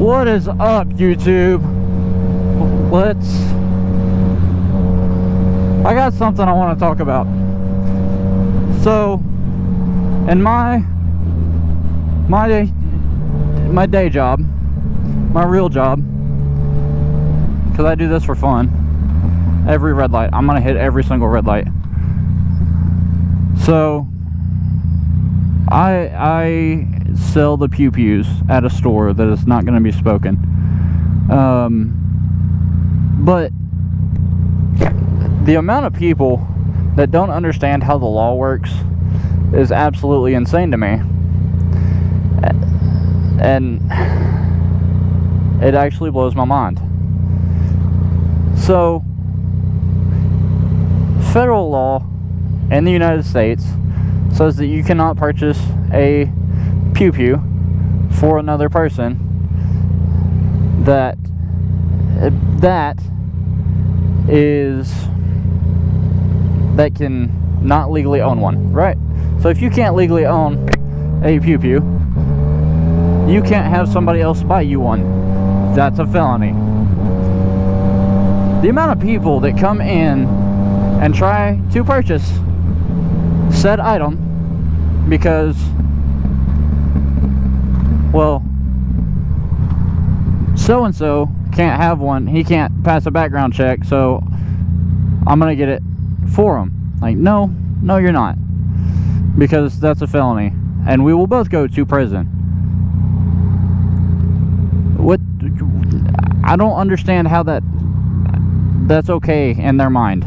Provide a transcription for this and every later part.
What is up, YouTube? I got something I want to talk about. So, in my day job, my real job, because I do this for fun, every red light, I'm gonna hit every single red light. So, I sell the pew-pews at a store that is not going to be spoken. But the amount of people that don't understand how the law works is absolutely insane to me. And it actually blows my mind. So, federal law in the United States says that you cannot purchase a pew-pew for another person that can not legally own one, right? So if you can't legally own a pew-pew, you can't have somebody else buy you one. That's a felony. The amount of people that come in and try to purchase said item because, well, so-and-so can't have one, he can't pass a background check, so I'm gonna get it for him. Like, no, you're not, because that's a felony, and we will both go to prison. What? I don't understand how that's okay in their mind.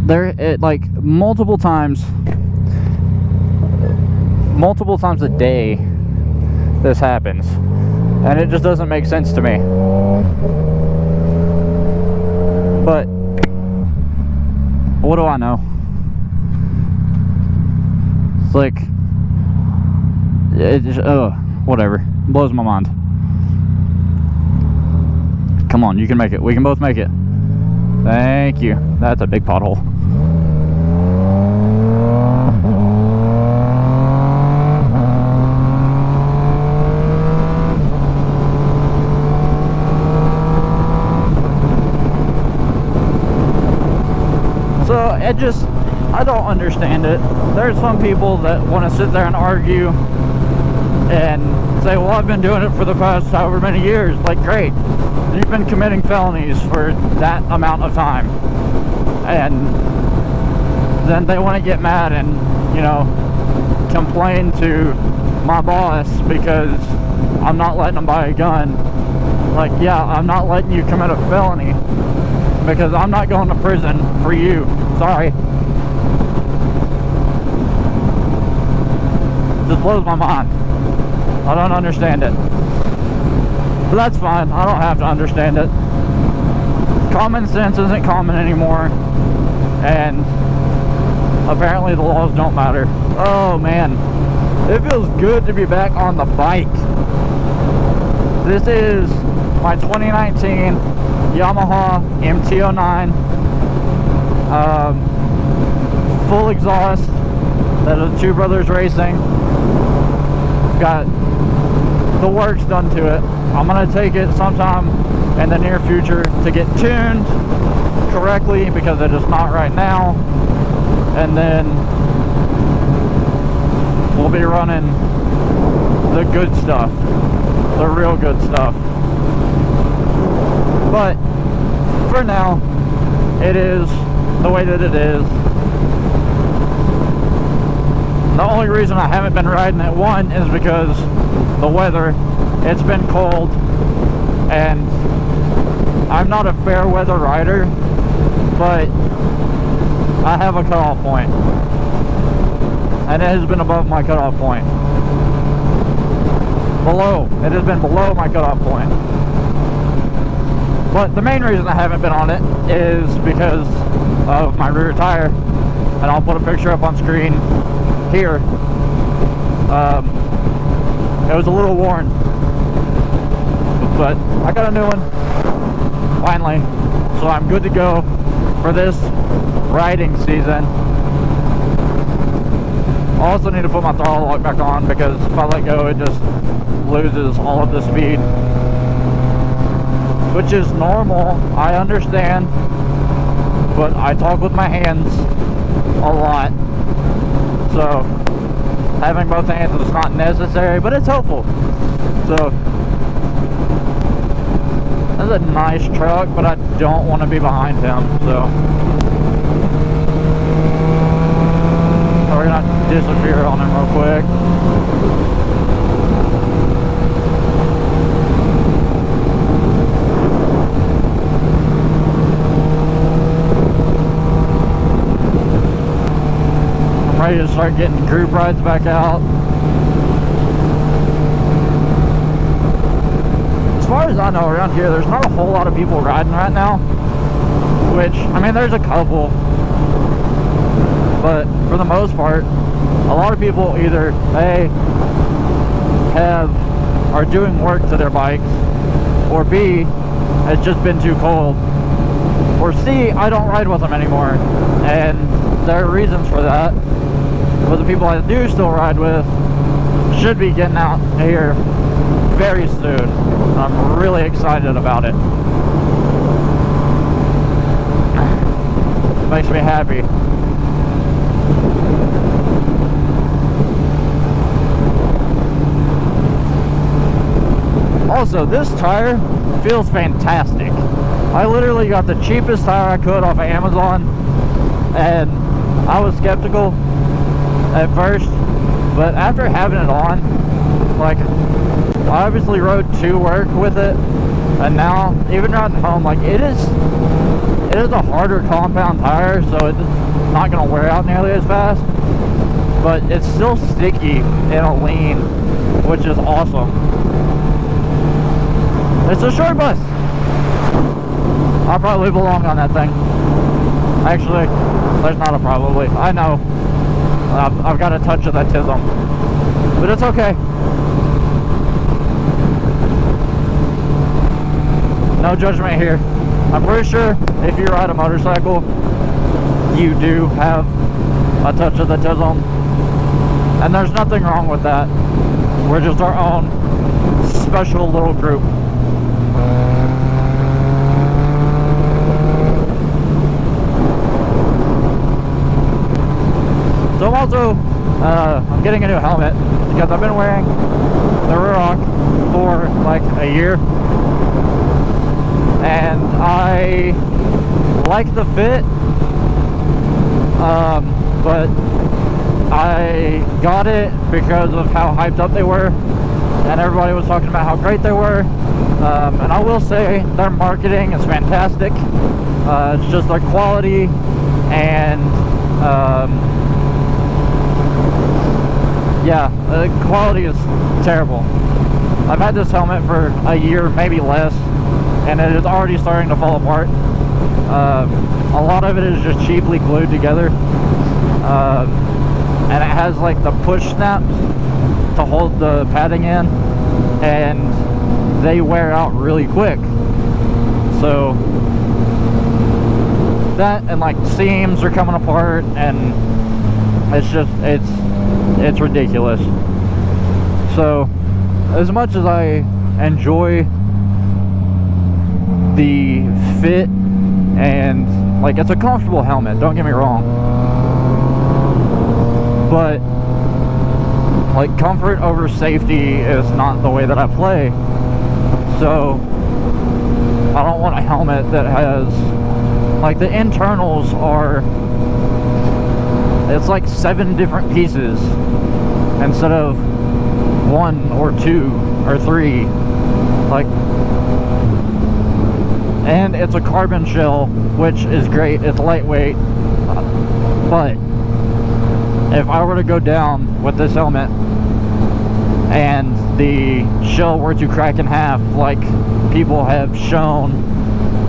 Like multiple times a day this happens, and it just doesn't make sense to me. But what do I know? It's like it just, whatever. It blows my mind. Come on, you can make it. We can both make it. Thank you. That's a big pothole. I don't understand it. There's some people that want to sit there and argue and say, well, I've been doing it for the past however many years. Like, great. You've been committing felonies for that amount of time. And then they want to get mad and, complain to my boss because I'm not letting them buy a gun. Like, yeah, I'm not letting you commit a felony because I'm not going to prison for you. Sorry. Just blows my mind. I don't understand it. But that's fine. I don't have to understand it. Common sense isn't common anymore. And apparently the laws don't matter. Oh man. It feels good to be back on the bike. This is my 2019 Yamaha MT-09. Full exhaust. That is Two Brothers Racing. Got the works done to it. I'm gonna take it sometime in the near future to get tuned correctly because it is not right now, and then we'll be running the good stuff, the real good stuff. But for now, it is the way that it is. The only reason I haven't been riding it, one, is because the weather. It's been cold, and I'm not a fair weather rider, but I have a cutoff point, and it has been above my cutoff point. It has been below my cutoff point. But the main reason I haven't been on it is because of my rear tire, and I'll put a picture up on screen here. It was a little worn, but I got a new one finally, so I'm good to go for this riding season. I also need to put my throttle lock back on because if I let go, it just loses all of the speed, which is normal. I understand, but I talk with my hands a lot, so having both hands is not necessary, but it's helpful. So that's a nice truck, but I don't want to be behind him, so we're gonna disappear on him real quick. I'm ready to start getting group rides back out. As far as I know, around here, there's not a whole lot of people riding right now, which, I mean, there's a couple, but for the most part, a lot of people either A, are doing work to their bikes, or B, it's just been too cold, or C, I don't ride with them anymore, and there are reasons for that, but the people I do still ride with should be getting out here very soon. I'm really excited about it. Makes me happy. Also, this tire feels fantastic. I literally got the cheapest tire I could off of Amazon, and I was skeptical at first, but after having it on, like, I obviously rode to work with it, and now even riding home, like, it is a harder compound tire, so it's not going to wear out nearly as fast, but it's still sticky in a lean, which is awesome. It's a short bus. I'll probably belong on that thing. Actually, there's not a probably. I know. I've got a touch of that tism, but it's okay. No judgment here. I'm pretty sure if you ride a motorcycle, you do have a touch of the tism, and there's nothing wrong with that. We're just our own special little group. So I'm also, I'm getting a new helmet because I've been wearing the Ruroc for like a year, and I like the fit, but I got it because of how hyped up they were, and everybody was talking about how great they were, and I will say their marketing is fantastic. It's just their quality and yeah, the quality is terrible. I've had this helmet for a year, maybe less, and it is already starting to fall apart. A lot of it is just cheaply glued together, and it has like the push snaps to hold the padding in, and they wear out really quick. So that, and like seams are coming apart, and it's just, it's ridiculous. So as much as I enjoy the fit, and like, it's a comfortable helmet, don't get me wrong, but like, comfort over safety is not the way that I play. So I don't want a helmet that has, like, the internals are, it's like 7 different pieces instead of 1 or 2 or 3, like, and it's a carbon shell, which is great, it's lightweight, but if I were to go down with this helmet and the shell were to crack in half, like people have shown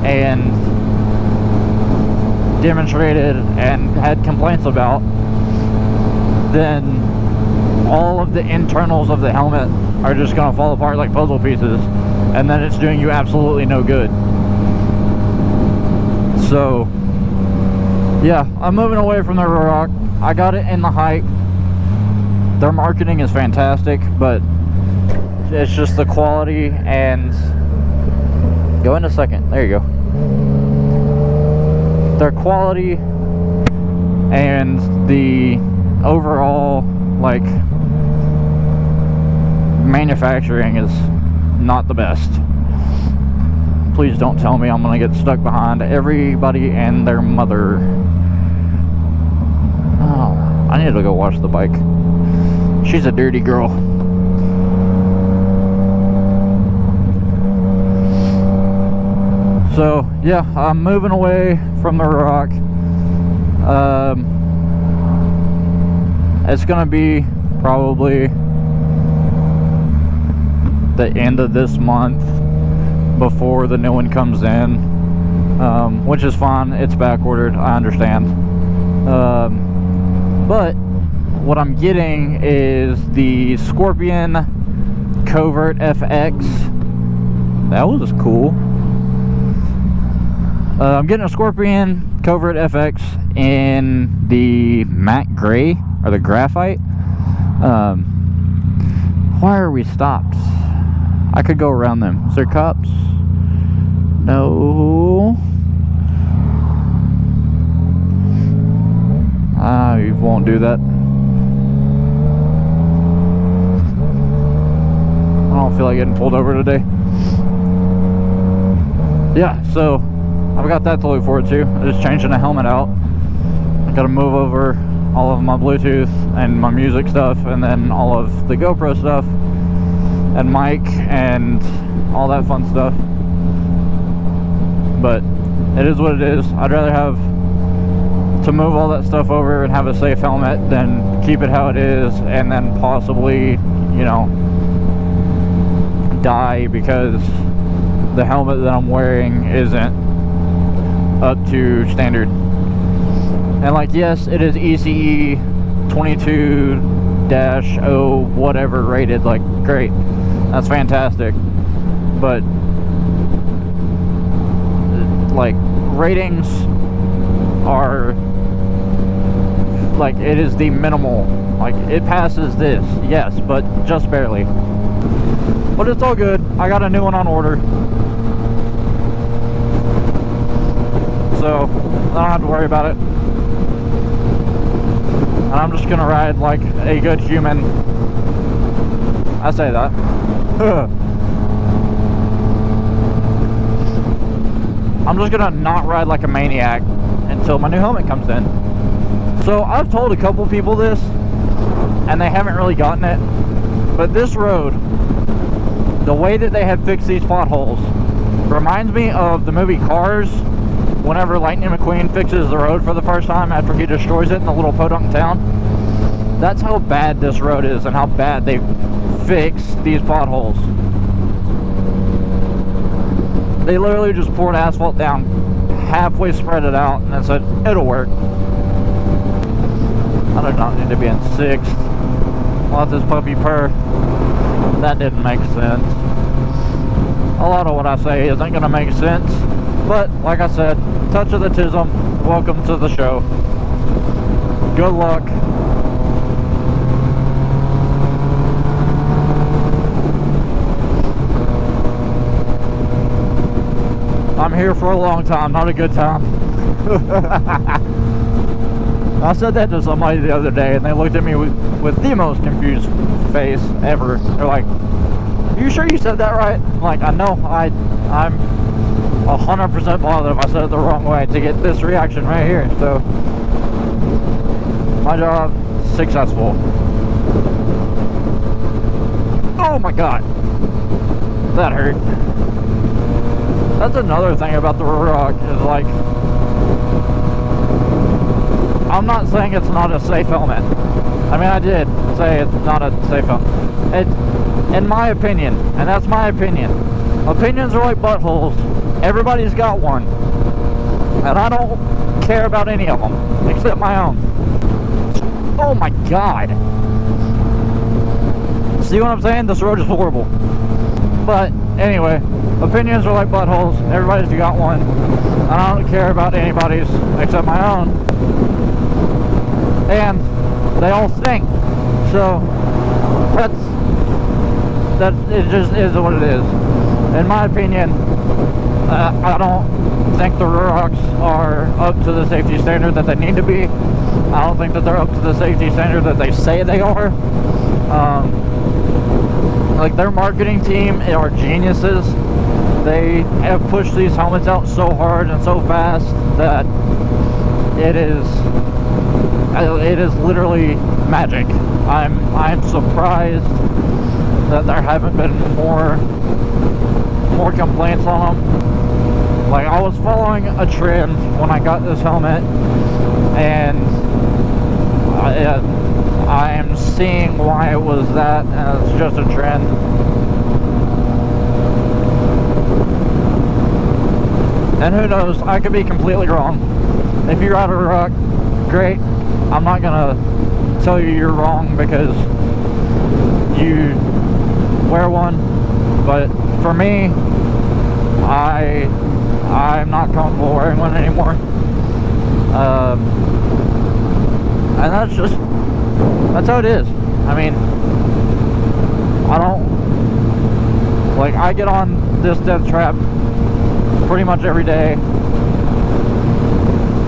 and demonstrated and had complaints about, then all of the internals of the helmet are just going to fall apart like puzzle pieces, and then it's doing you absolutely no good. So yeah, I'm moving away from the Ruroc. I got it in the hike their marketing is fantastic, but it's just the quality. And go in a second, there you go. Their quality and the overall like manufacturing is not the best. Please don't tell me I'm gonna get stuck behind everybody and their mother. Oh, I need to go wash the bike. She's a dirty girl. So yeah, I'm moving away from the Rock. It's gonna be probably the end of this month before the new one comes in, which is fine. It's back ordered, I understand. But what I'm getting is the Scorpion Covert FX. That was cool. I'm getting a Scorpion Covert FX in the matte gray or the graphite. Why are we stopped? I could go around them. Is there cops? No. You won't do that. I don't feel like getting pulled over today. Yeah, so I've got that to look forward to. I'm just changing the helmet out. I gotta move over all of my Bluetooth and my music stuff, and then all of the GoPro stuff and mic and all that fun stuff. But it is what it is. I'd rather have to move all that stuff over and have a safe helmet than keep it how it is and then possibly, you know, die because the helmet that I'm wearing isn't up to standard. And like, yes, it is ECE 22-0 whatever rated, like, great, that's fantastic, but like, ratings are like, it is the minimal, like, it passes this, yes, but just barely. But it's all good. I got a new one on order, so I don't have to worry about it. And I'm just gonna ride like a good human. I say that. I'm just gonna not ride like a maniac until my new helmet comes in. So I've told a couple people this, and they haven't really gotten it. But this road, the way that they have fixed these potholes, reminds me of the movie Cars. Whenever Lightning McQueen fixes the road for the first time after he destroys it in the little podunk town. That's how bad this road is and how bad they fix these potholes. They literally just poured asphalt down, halfway spread it out, and then said, it'll work. I do not need to be in 6th. Let this puppy purr. That didn't make sense. A lot of what I say isn't going to make sense. But, like I said, touch of the tism, welcome to the show. Good luck. I'm here for a long time, not a good time. I said that to somebody the other day, and they looked at me with the most confused face ever. They're like, "Are you sure you said that right?" I'm like, I know, I'm 100% bothered if I said it the wrong way to get this reaction right here. So my job successful. Oh my god, that hurt. That's another thing about the Rock is, like, I'm not saying it's not a safe helmet. I mean, I did say it's not a safe helmet. In my opinion, and that's my opinion. Opinions are like buttholes. Everybody's got one, and I don't care about any of them except my own. Oh my god, see what I'm saying? This road is horrible. But anyway, opinions are like buttholes. Everybody's got one, and I don't care about anybody's except my own, and they all stink. So that's it. Just is what it is. In my opinion, I don't think the Rurocs are up to the safety standard that they need to be. I don't think that they're up to the safety standard that they say they are. Like, their marketing team are geniuses. They have pushed these helmets out so hard and so fast that it is literally magic. I'm surprised that there haven't been more complaints on them. Like, I was following a trend when I got this helmet, and I am seeing why it was that, and it's just a trend. And who knows, I could be completely wrong. If you ride a Ruroc, great. I'm not gonna tell you you're wrong because you wear one, but for me, I'm not comfortable wearing one anymore. And that's how it is. I mean, I get on this death trap pretty much every day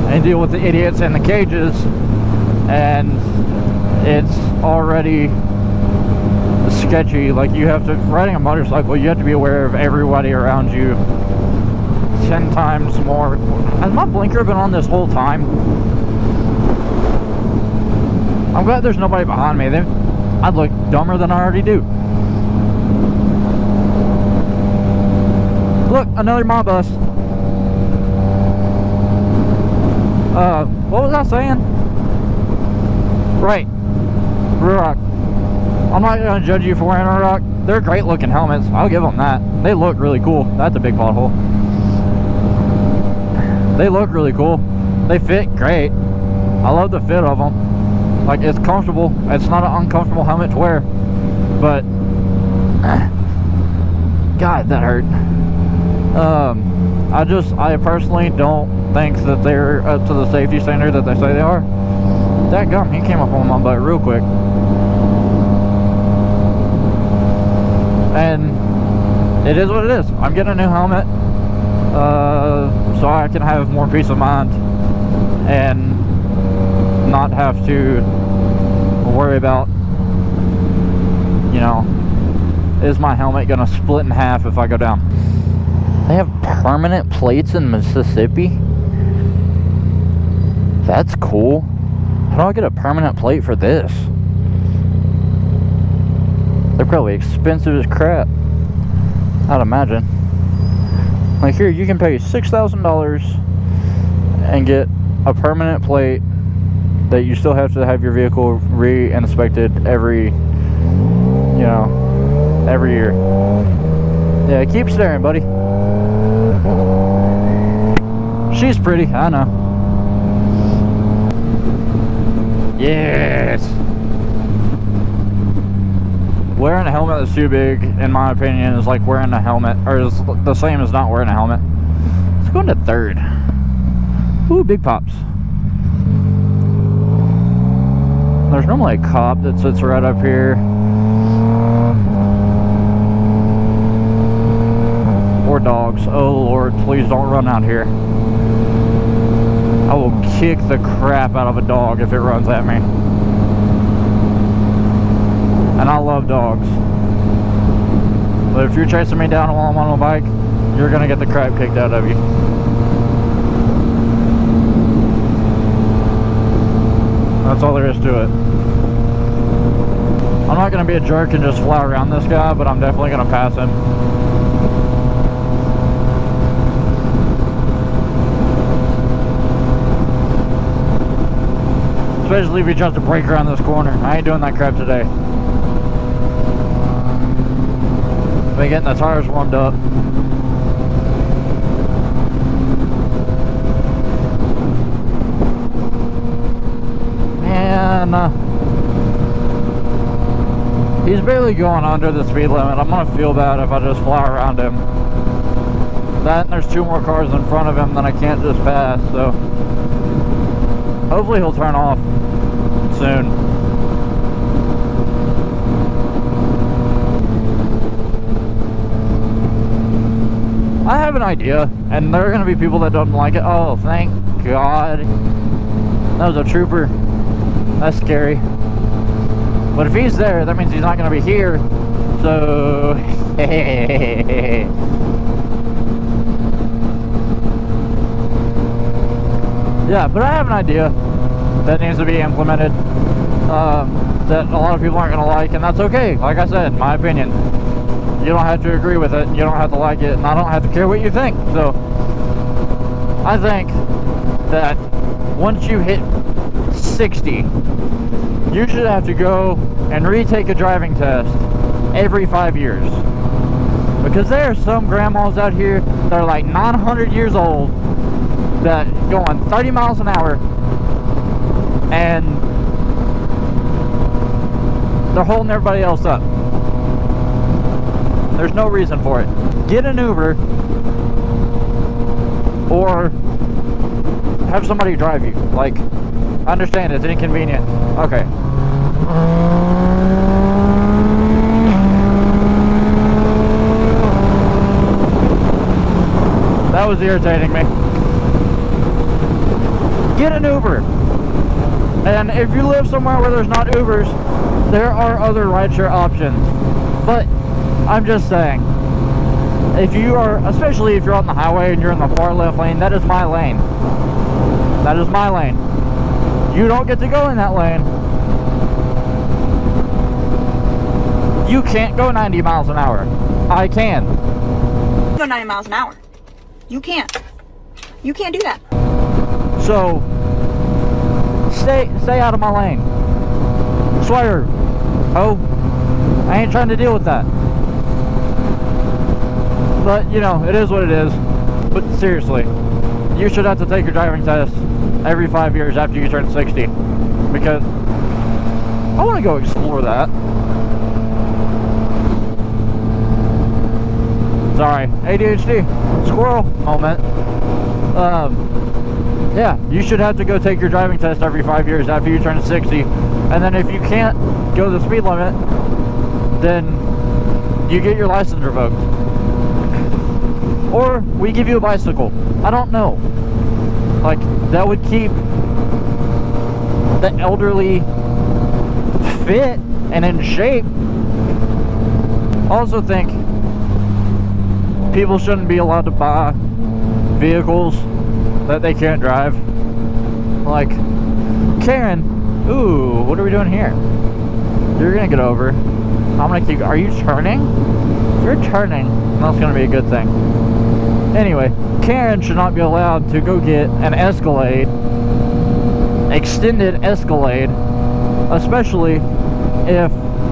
and deal with the idiots in the cages, and it's already sketchy. Like, riding a motorcycle, you have to be aware of everybody around you 10 times more. Has my blinker been on this whole time? I'm glad there's nobody behind me. I'd look dumber than I already do. Look, another mob bus. What was I saying? Right, Ruroc. I'm not gonna judge you for wearing a Ruroc. They're great looking helmets. I'll give them that. They look really cool. That's a big pothole. They look really cool. They fit great. I love the fit of them. Like, it's comfortable. It's not an uncomfortable helmet to wear. But God, that hurt. I personally don't think that they're up to the safety standard that they say they are. Dadgum, he came up on my butt real quick. And it is what it is. I'm getting a new helmet, so I can have more peace of mind and not have to worry about, you know, is my helmet gonna split in half if I go down. They have permanent plates in Mississippi? That's cool. How do I get a permanent plate for this? They're probably expensive as crap, I'd imagine. Like, here, you can pay $6,000 and get a permanent plate that you still have to have your vehicle re-inspected every year. Yeah, keep staring, buddy. She's pretty, I know. Yes! Wearing a helmet that's too big, in my opinion, is like wearing a helmet, or is the same as not wearing a helmet. Let's go into third. Ooh, big pops. There's normally a cop that sits right up here. Or dogs. Oh Lord, please don't run out here. I will kick the crap out of a dog if it runs at me. And I love dogs. But if you're chasing me down while I'm on a bike, you're gonna get the crap kicked out of you. That's all there is to it. I'm not gonna be a jerk and just fly around this guy, but I'm definitely gonna pass him. Especially if he tries to break around this corner. I ain't doing that crap today. Been getting the tires warmed up. Man, he's barely going under the speed limit. I'm gonna feel bad if I just fly around him. That and there's 2 more cars in front of him that I can't just pass, so hopefully he'll turn off soon. I have an idea, and there are going to be people that don't like it. Oh, thank God. That was a trooper. That's scary. But if he's there, that means he's not going to be here. So... yeah, but I have an idea that needs to be implemented. That a lot of people aren't going to like, and that's okay. Like I said, my opinion. You don't have to agree with it, you don't have to like it, and I don't have to care what you think. So, I think that once you hit 60, you should have to go and retake a driving test every 5 years. Because there are some grandmas out here that are like 900 years old that going 30 miles an hour and they're holding everybody else up. There's no reason for it. Get an Uber or have somebody drive you. Like, I understand it's inconvenient. Okay. That was irritating me. Get an Uber. And if you live somewhere where there's not Ubers, there are other rideshare options. But I'm just saying, if you are, especially if you're on the highway and you're in the far left lane, that is my lane. That is my lane. You don't get to go in that lane. You can't go 90 miles an hour. I can. Go 90 miles an hour. You can't. You can't do that. So, stay out of my lane. Swear. Oh, I ain't trying to deal with that. But, you know, it is what it is. But seriously, you should have to take your driving test every 5 years after you turn 60. Because I want to go explore that. Sorry, ADHD, squirrel moment. Yeah, you should have to go take your driving test every 5 years after you turn 60. And then if you can't go the speed limit, then you get your license revoked. Or we give you a bicycle. I don't know. Like, that would keep the elderly fit and in shape. I also think people shouldn't be allowed to buy vehicles that they can't drive. Like, Karen, ooh, what are we doing here? You're gonna get over. I'm gonna keep, are you turning? If you're turning, that's gonna be a good thing. Anyway, Karen should not be allowed to go get an Escalade, extended Escalade, especially if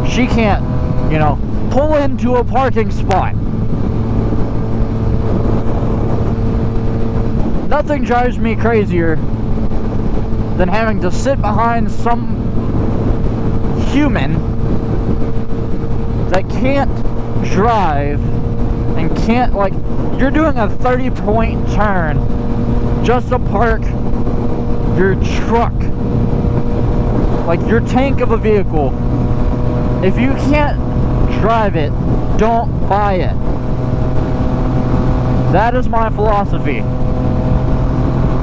she can't, you know, pull into a parking spot. Nothing drives me crazier than having to sit behind some human that can't drive and can't, like, you're doing a 30-point turn just to park your truck, like your tank of a vehicle. If you can't drive it, don't buy it. That is my philosophy.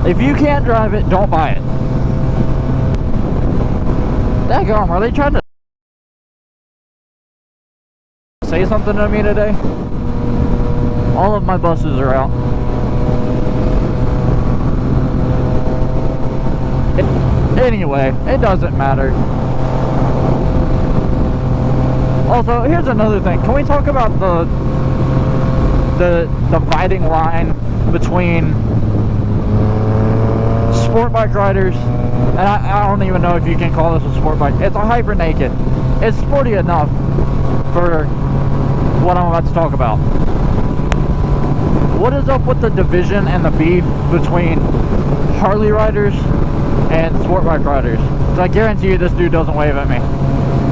If you can't drive it, don't buy it. Daggone, are they trying to say something to me today? All of my buses are out. Anyway, it doesn't matter. Also, here's another thing. Can we talk about the dividing line between sport bike riders, and I don't even know if you can call this a sport bike. It's a hyper naked. It's sporty enough for what I'm about to talk about. What is up with the division and the beef between Harley riders and sport bike riders? So I guarantee you this dude doesn't wave at me.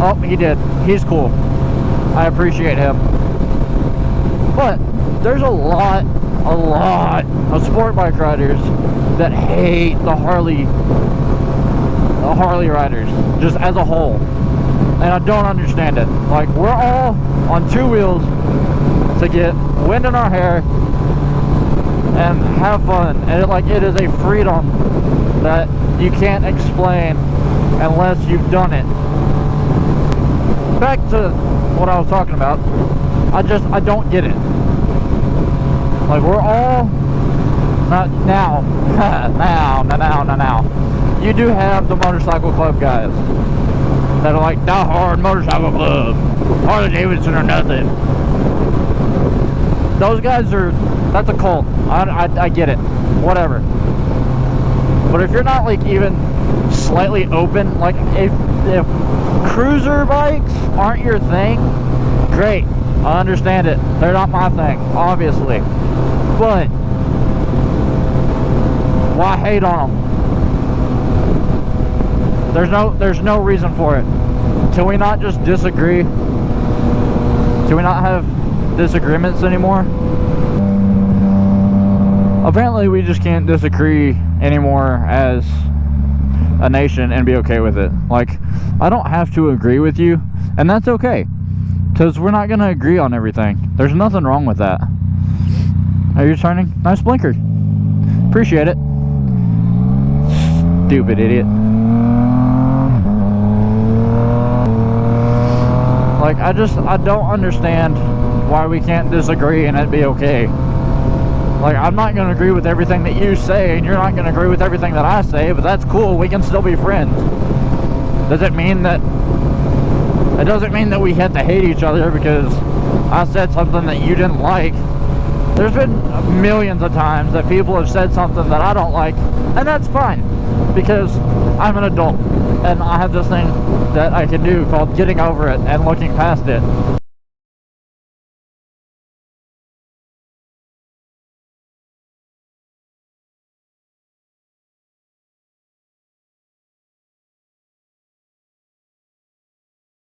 Oh, he did. He's cool. I appreciate him. But there's a lot of sport bike riders that hate the Harley riders just as a whole, and I don't understand it. Like, we're all on two wheels to get wind in our hair and have fun. And it is a freedom that you can't explain unless you've done it. Back to what I was talking about. I don't get it. Like, we're all now. You do have the motorcycle club guys that are like, Die Hard Motorcycle Club, Harley Davidson or nothing. Those guys that's a cult. I get it. Whatever. But if you're not like even slightly open, like if cruiser bikes aren't your thing, great. I understand it. They're not my thing, obviously. But why hate on them? There's no reason for it. Can we not just disagree? Can we not have disagreements anymore? Apparently we just can't disagree anymore as a nation and be okay with it. Like, I don't have to agree with you, and that's okay, because we're not gonna agree on everything. There's nothing wrong with that. Are you turning? Nice blinker. Appreciate it. Stupid idiot. Like, I don't understand why we can't disagree and it be okay. Like, I'm not going to agree with everything that you say, and you're not going to agree with everything that I say, but that's cool. We can still be friends. Does it mean that... It doesn't mean that we have to hate each other because I said something that you didn't like. There's been millions of times that people have said something that I don't like, and that's fine, because I'm an adult, and I have this thing that I can do called getting over it and looking past it.